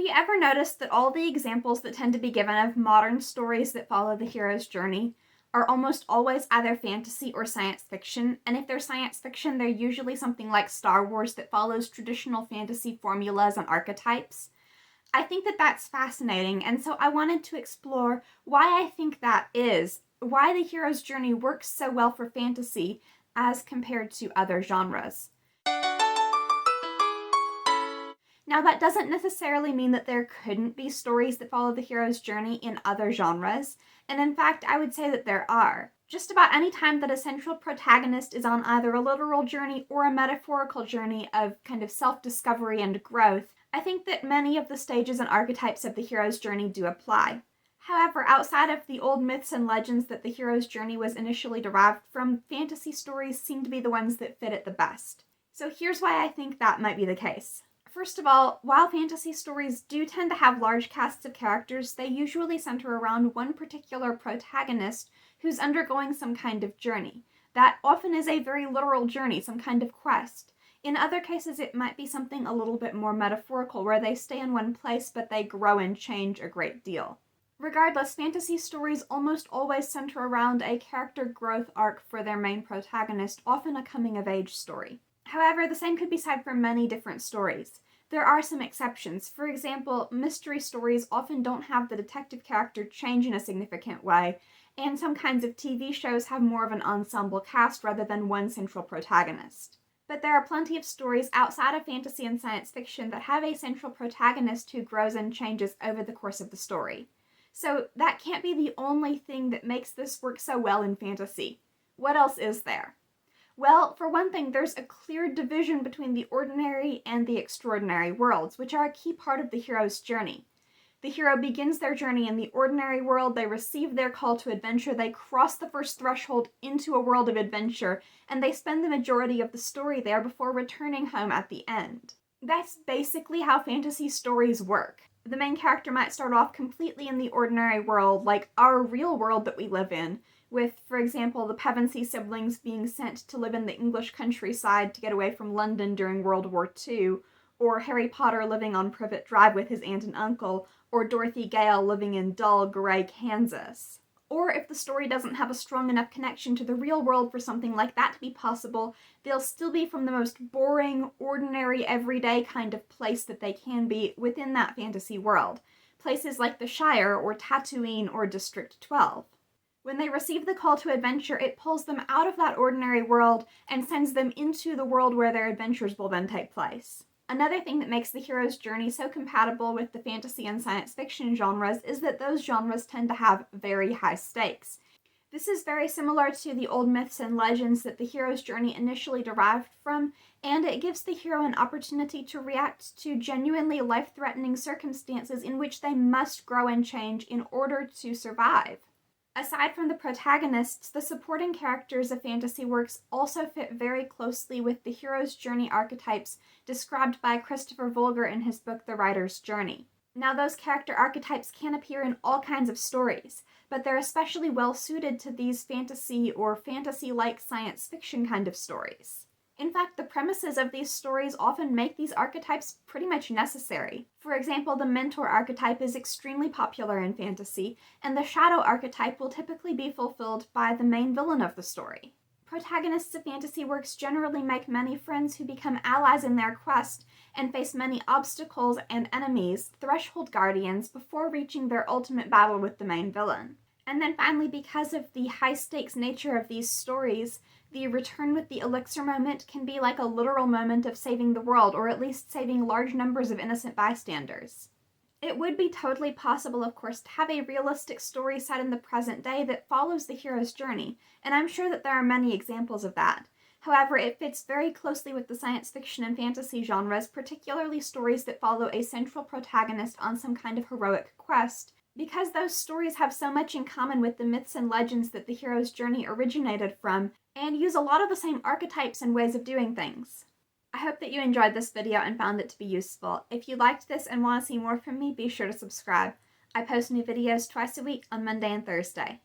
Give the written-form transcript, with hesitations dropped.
you ever noticed that all the examples that tend to be given of modern stories that follow the hero's journey are almost always either fantasy or science fiction? And if they're science fiction, they're usually something like Star Wars that follows traditional fantasy formulas and archetypes. I think that that's fascinating, and so I wanted to explore why I think that is, why the hero's journey works so well for fantasy as compared to other genres. Now, that doesn't necessarily mean that there couldn't be stories that follow the hero's journey in other genres, and in fact, I would say that there are. Just about any time that a central protagonist is on either a literal journey or a metaphorical journey of kind of self-discovery and growth, I think that many of the stages and archetypes of the hero's journey do apply. However, outside of the old myths and legends that the hero's journey was initially derived from, fantasy stories seem to be the ones that fit it the best. So here's why I think that might be the case. First of all, while fantasy stories do tend to have large casts of characters, they usually center around one particular protagonist who's undergoing some kind of journey. That often is a very literal journey, some kind of quest. In other cases, it might be something a little bit more metaphorical, where they stay in one place but they grow and change a great deal. Regardless, fantasy stories almost always center around a character growth arc for their main protagonist, often a coming-of-age story. However, the same could be said for many different stories. There are some exceptions. For example, mystery stories often don't have the detective character change in a significant way, and some kinds of TV shows have more of an ensemble cast rather than one central protagonist. But there are plenty of stories outside of fantasy and science fiction that have a central protagonist who grows and changes over the course of the story. So that can't be the only thing that makes this work so well in fantasy. What else is there? Well, for one thing, there's a clear division between the ordinary and the extraordinary worlds, which are a key part of the hero's journey. The hero begins their journey in the ordinary world, they receive their call to adventure, they cross the first threshold into a world of adventure, and they spend the majority of the story there before returning home at the end. That's basically how fantasy stories work. The main character might start off completely in the ordinary world, like our real world that we live in, with, for example, the Pevensey siblings being sent to live in the English countryside to get away from London during World War II, or Harry Potter living on Privet Drive with his aunt and uncle, or Dorothy Gale living in dull, gray Kansas. Or if the story doesn't have a strong enough connection to the real world for something like that to be possible, they'll still be from the most boring, ordinary, everyday kind of place that they can be within that fantasy world. Places like the Shire, or Tatooine, or District 12. When they receive the call to adventure, it pulls them out of that ordinary world and sends them into the world where their adventures will then take place. Another thing that makes the hero's journey so compatible with the fantasy and science fiction genres is that those genres tend to have very high stakes. This is very similar to the old myths and legends that the hero's journey initially derived from, and it gives the hero an opportunity to react to genuinely life-threatening circumstances in which they must grow and change in order to survive. Aside from the protagonists, the supporting characters of fantasy works also fit very closely with the hero's journey archetypes described by Christopher Vogler in his book The Writer's Journey. Now, those character archetypes can appear in all kinds of stories, but they're especially well suited to these fantasy or fantasy-like science fiction kind of stories. In fact, the premises of these stories often make these archetypes pretty much necessary. For example, the mentor archetype is extremely popular in fantasy, and the shadow archetype will typically be fulfilled by the main villain of the story. Protagonists of fantasy works generally make many friends who become allies in their quest and face many obstacles and enemies, threshold guardians, before reaching their ultimate battle with the main villain. And then finally, because of the high-stakes nature of these stories, the return with the elixir moment can be like a literal moment of saving the world, or at least saving large numbers of innocent bystanders. It would be totally possible, of course, to have a realistic story set in the present day that follows the hero's journey, and I'm sure that there are many examples of that. However, it fits very closely with the science fiction and fantasy genres, particularly stories that follow a central protagonist on some kind of heroic quest, because those stories have so much in common with the myths and legends that the hero's journey originated from, and use a lot of the same archetypes and ways of doing things. I hope that you enjoyed this video and found it to be useful. If you liked this and want to see more from me, be sure to subscribe. I post new videos twice a week on Monday and Thursday.